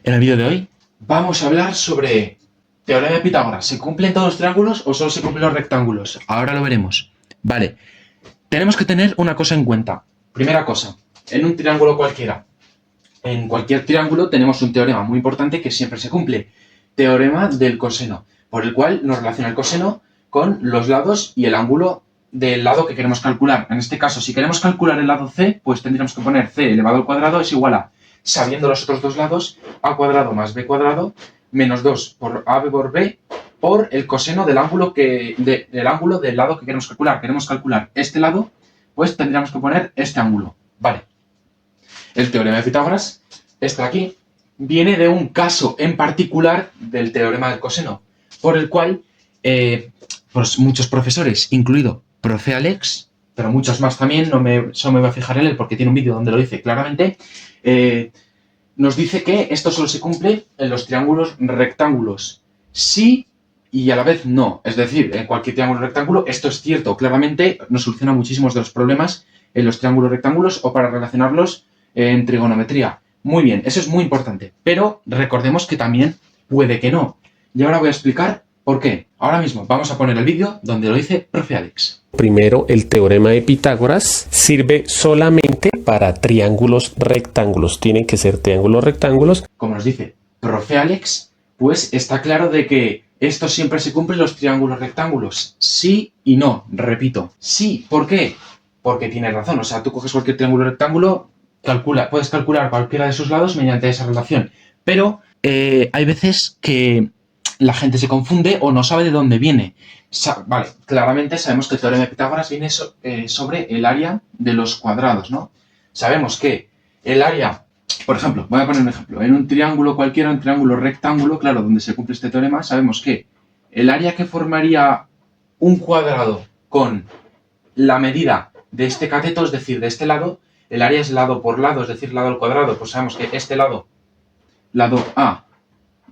En el vídeo de hoy vamos a hablar sobre teorema de Pitágoras. ¿Se cumplen todos los triángulos o solo se cumplen los rectángulos? Ahora lo veremos. Vale, tenemos que tener una cosa en cuenta. Primera cosa, en un triángulo cualquiera, en cualquier triángulo tenemos un teorema muy importante que siempre se cumple. Teorema del coseno, por el cual nos relaciona el coseno con los lados y el ángulo del lado que queremos calcular. En este caso, si queremos calcular el lado C, pues tendríamos que poner C elevado al cuadrado es igual a, sabiendo los otros dos lados, a cuadrado más b cuadrado menos 2 por ab por b por el coseno del ángulo, del ángulo del lado que queremos calcular. Queremos calcular este lado, pues tendríamos que poner este ángulo. Vale. El teorema de Pitágoras, este de aquí, viene de un caso en particular del teorema del coseno, por el cual pues muchos profesores, incluido profe Alex, pero muchos más también, solo me voy a fijar en él porque tiene un vídeo donde lo dice claramente, nos dice que esto solo se cumple en los triángulos rectángulos. Sí y a la vez no. Es decir, en cualquier triángulo rectángulo, esto es cierto, claramente nos soluciona muchísimos de los problemas en los triángulos rectángulos o para relacionarlos en trigonometría. Muy bien, eso es muy importante. Pero recordemos que también puede que no. Y ahora voy a explicar por qué. Ahora mismo vamos a poner el vídeo donde lo dice profe Alex. Primero, el teorema de Pitágoras sirve solamente para triángulos rectángulos. Tienen que ser triángulos rectángulos. Como nos dice profe Alex, pues está claro de que esto siempre se cumple en los triángulos rectángulos. Sí y no, repito. Sí, ¿por qué? Porque tiene razón. O sea, tú coges cualquier triángulo rectángulo, puedes calcular cualquiera de sus lados mediante esa relación. Pero hay veces que la gente se confunde o no sabe de dónde viene. Vale, claramente sabemos que el teorema de Pitágoras viene sobre el área de los cuadrados, ¿no? Sabemos que el área, por ejemplo, voy a poner un ejemplo, en un triángulo cualquiera, un triángulo rectángulo, claro, donde se cumple este teorema, sabemos que el área que formaría un cuadrado con la medida de este cateto, es decir, de este lado, el área es lado por lado, es decir, lado al cuadrado, pues sabemos que este lado A,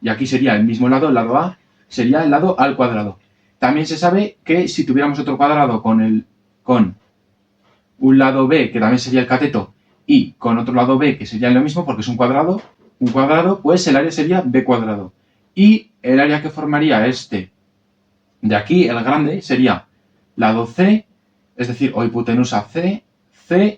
y aquí sería el mismo lado, el lado A, sería el lado al cuadrado. También se sabe que si tuviéramos otro cuadrado con un lado B, que también sería el cateto, y con otro lado B, que sería lo mismo, porque es un cuadrado, pues el área sería B cuadrado. Y el área que formaría este de aquí, el grande, sería lado C, es decir, o hipotenusa C,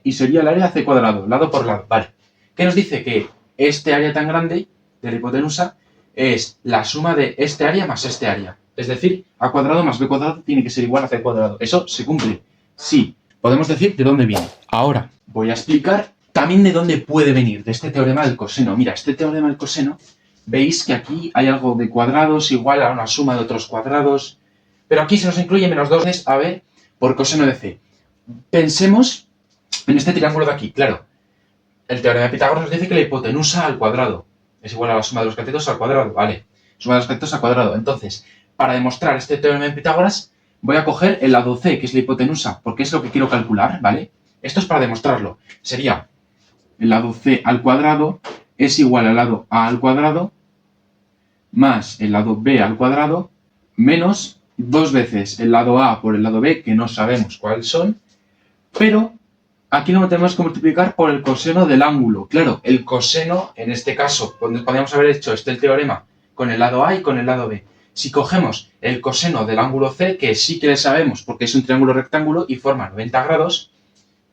y sería el área C cuadrado, lado por lado. Vale. ¿Qué nos dice? Que este área tan grande de la hipotenusa es la suma de este área más este área. Es decir, a cuadrado más b cuadrado tiene que ser igual a c cuadrado. ¿Eso se cumple? Sí. Podemos decir de dónde viene. Ahora voy a explicar también de dónde puede venir, de este teorema del coseno. Mira, este teorema del coseno, veis que aquí hay algo de cuadrados igual a una suma de otros cuadrados, pero aquí se nos incluye menos 2 veces AB por coseno de c. Pensemos en este triángulo de aquí. Claro, el teorema de Pitágoras nos dice que la hipotenusa al cuadrado es igual a la suma de los catetos al cuadrado, ¿vale? Suma de los catetos al cuadrado. Entonces, para demostrar este teorema de Pitágoras, voy a coger el lado C, que es la hipotenusa, porque es lo que quiero calcular, ¿vale? Esto es para demostrarlo. Sería el lado C al cuadrado es igual al lado A al cuadrado más el lado B al cuadrado menos 2 veces el lado A por el lado B, que no sabemos cuáles son, pero aquí lo tenemos que multiplicar por el coseno del ángulo. Claro, el coseno, en este caso, podríamos haber hecho el teorema con el lado A y con el lado B. Si cogemos el coseno del ángulo C, que sí que le sabemos porque es un triángulo rectángulo y forma 90 grados,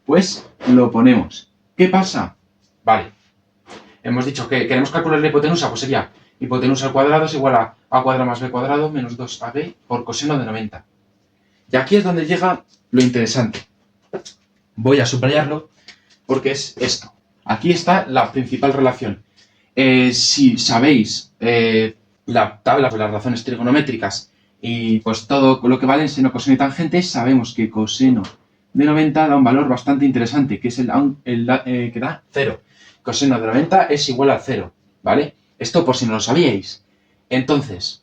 pues lo ponemos. ¿Qué pasa? Vale, hemos dicho que queremos calcular la hipotenusa, pues sería hipotenusa al cuadrado es igual a A cuadrado más B cuadrado menos 2AB por coseno de 90. Y aquí es donde llega lo interesante. Voy a subrayarlo porque es esto. Aquí está la principal relación. Si sabéis la tabla de las razones trigonométricas y pues todo lo que vale en seno, coseno y tangente, sabemos que coseno de 90 da un valor bastante interesante, que es que da 0. Coseno de 90 es igual a 0, ¿vale? Esto por si no lo sabíais. Entonces,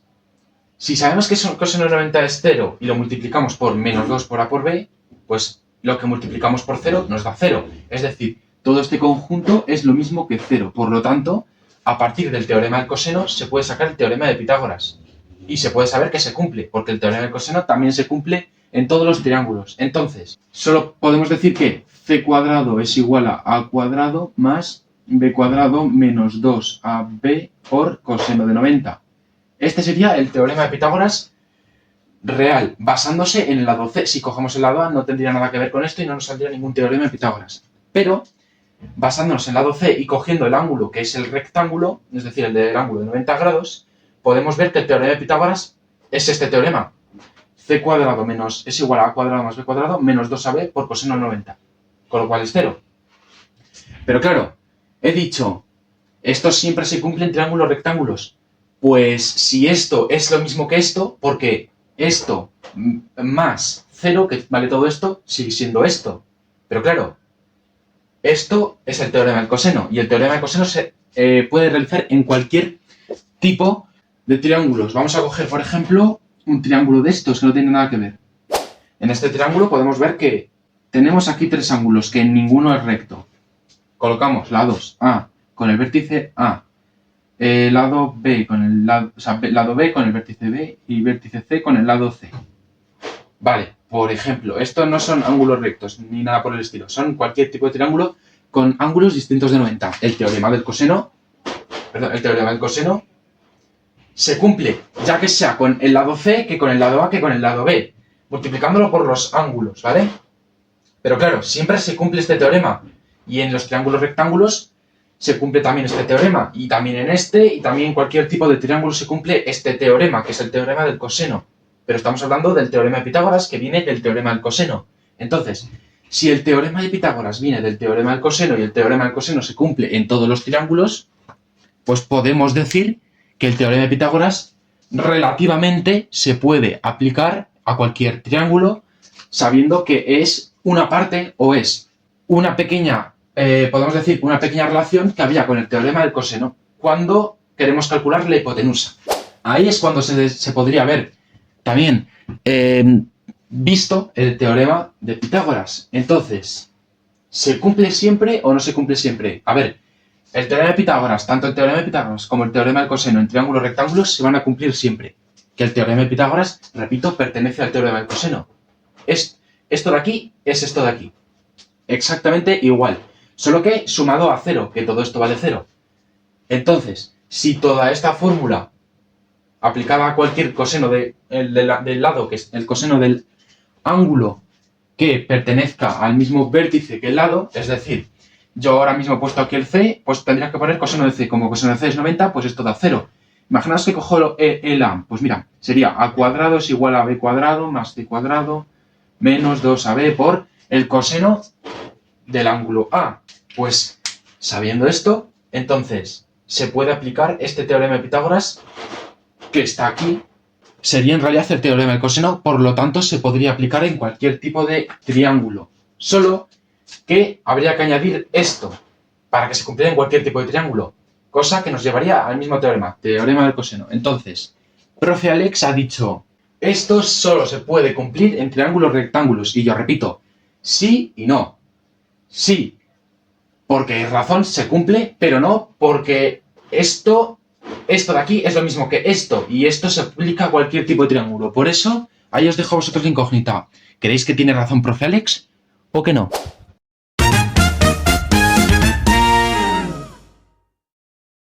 si sabemos que coseno de 90 es 0 y lo multiplicamos por menos 2 por A por B, pues lo que multiplicamos por 0 nos da 0. Es decir, todo este conjunto es lo mismo que 0. Por lo tanto, a partir del teorema del coseno se puede sacar el teorema de Pitágoras. Y se puede saber que se cumple, porque el teorema del coseno también se cumple en todos los triángulos. Entonces, solo podemos decir que c cuadrado es igual a cuadrado más b cuadrado menos 2ab por coseno de 90. Este sería el teorema de Pitágoras real, basándose en el lado C. Si cogemos el lado A no tendría nada que ver con esto y no nos saldría ningún teorema de Pitágoras. Pero, basándonos en el lado C y cogiendo el ángulo que es el rectángulo, es decir, el del ángulo de 90 grados, podemos ver que el teorema de Pitágoras es este teorema. C cuadrado es igual a A cuadrado más B cuadrado menos 2AB por coseno de 90. Con lo cual es 0. Pero claro, he dicho, esto siempre se cumple en triángulos rectángulos. Pues si esto es lo mismo que esto, porque esto más 0, que vale todo esto, sigue siendo esto. Pero claro, esto es el teorema del coseno. Y el teorema del coseno se puede realizar en cualquier tipo de triángulos. Vamos a coger, por ejemplo, un triángulo de estos que no tiene nada que ver. En este triángulo podemos ver que tenemos aquí tres ángulos, que ninguno es recto. Colocamos lados A con el vértice A, lado B con el lado, lado B con el vértice B y vértice C con el lado C. Vale, por ejemplo, estos no son ángulos rectos ni nada por el estilo, son cualquier tipo de triángulo con ángulos distintos de 90. El teorema del coseno se cumple, ya que sea con el lado C que con el lado A que con el lado B, multiplicándolo por los ángulos, ¿vale? Pero claro, siempre se cumple este teorema, y en los triángulos rectángulos se cumple también este teorema, y también en este, y también en cualquier tipo de triángulo se cumple este teorema, que es el teorema del coseno. Pero estamos hablando del teorema de Pitágoras, que viene del teorema del coseno. Entonces, si el teorema de Pitágoras viene del teorema del coseno y el teorema del coseno se cumple en todos los triángulos, pues podemos decir que el teorema de Pitágoras relativamente se puede aplicar a cualquier triángulo, sabiendo que es una parte o es una pequeña, podemos decir, una pequeña relación que había con el teorema del coseno cuando queremos calcular la hipotenusa. Ahí es cuando se podría ver también visto el teorema de Pitágoras. Entonces, ¿se cumple siempre o no se cumple siempre? A ver, el teorema de Pitágoras, tanto el teorema de Pitágoras como el teorema del coseno en triángulos rectángulos se van a cumplir siempre. Que el teorema de Pitágoras, repito, pertenece al teorema del coseno. Esto de aquí es esto de aquí. Exactamente igual. Solo que sumado a 0, que todo esto vale 0. Entonces, si toda esta fórmula aplicada a cualquier coseno del lado, que es el coseno del ángulo que pertenezca al mismo vértice que el lado, es decir, yo ahora mismo he puesto aquí el C, pues tendría que poner coseno de C. Como coseno de C es 90, pues esto da 0. Imaginaos que cojo el A, pues mira, sería A cuadrado es igual a B cuadrado más C cuadrado menos 2AB por el coseno del ángulo A. Pues, sabiendo esto, entonces, se puede aplicar este teorema de Pitágoras, que está aquí, sería en realidad el teorema del coseno, por lo tanto, se podría aplicar en cualquier tipo de triángulo. Solo que habría que añadir esto, para que se cumpliera en cualquier tipo de triángulo, cosa que nos llevaría al mismo teorema, teorema del coseno. Entonces, profe Alex ha dicho, esto solo se puede cumplir en triángulos rectángulos, y yo repito, sí y no. Sí, porque es razón, se cumple, pero no porque esto de aquí es lo mismo que esto, y esto se aplica a cualquier tipo de triángulo. Por eso, ahí os dejo a vosotros la incógnita. ¿Creéis que tiene razón profe Alex o que no?